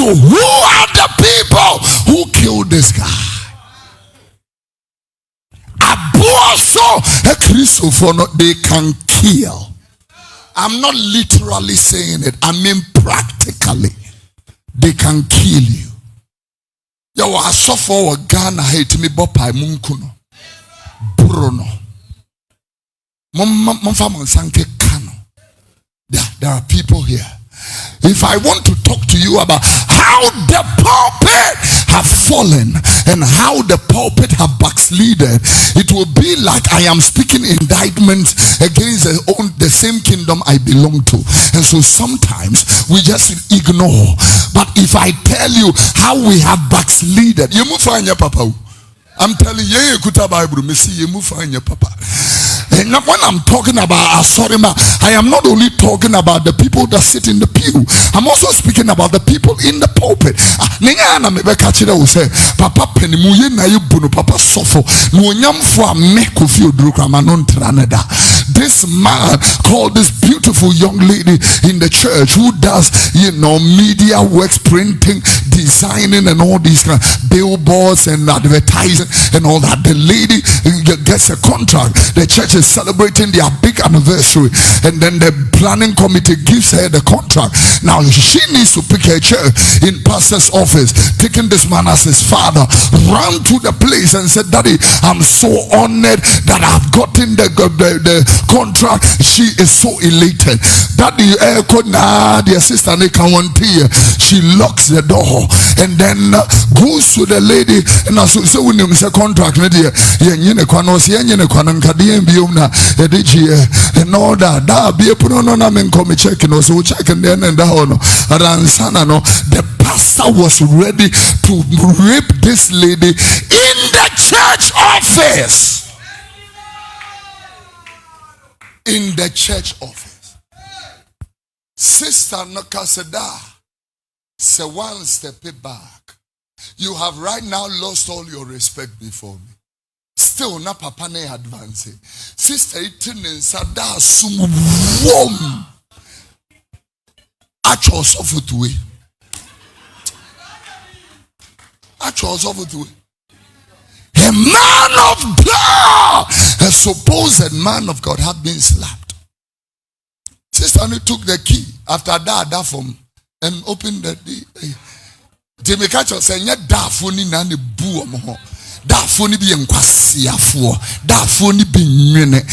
So who are the people who killed this guy? Aboc, Akristoc, they can kill. I'm not literally saying it. I mean practically. They can kill you. Yo, I suffer Ghana hate me bopai munkuno. Bruno. There are people here. If I want to talk to you about how the pulpit have fallen and how the pulpit have backslided, it will be like I am speaking indictments against the same kingdom I belong to. And so sometimes we just ignore. But if I tell you how we have backslided, you move on your papa. I'm telling you, you could have Bible, you move on your papa. And when I'm talking about Asorima, I am not only talking about the people that sit in the pew, I'm also speaking about the people in the pulpit. Papa Penimuye na yubuno Papa Sofo Nuonyamfo me Kofi Oduro manon traneda. This man called this beautiful young lady in the church who does, media works, printing, designing and all these kind of billboards and advertising and all that. The lady gets a contract. The church is celebrating their big anniversary, and then the planning committee gives her the contract. Now she needs to pick her chair in pastor's office, taking this man as his father, ran to the place and said, Daddy, I'm so honored that I've gotten the contract. She is so elated. Daddy, the assistant, she locks the door and then goes to the lady and I say when you say contract and all that be a come checking also checking then and the pastor was ready to rape this lady in the church office. In the church office. Sister Nkoaaa say one step back. You have right now lost all your respect before me. Still na papa ne advance. Sister itinin sada sum wom. Acho sofutuwe. Acho sofutuwe. A man of God, a supposed man of God, had been slapped. Sister only took the key after that from and opened the Timikacho said, "Da phone na ne bu omo. Da phone bi enkwasiafo. Da phone bi nwene."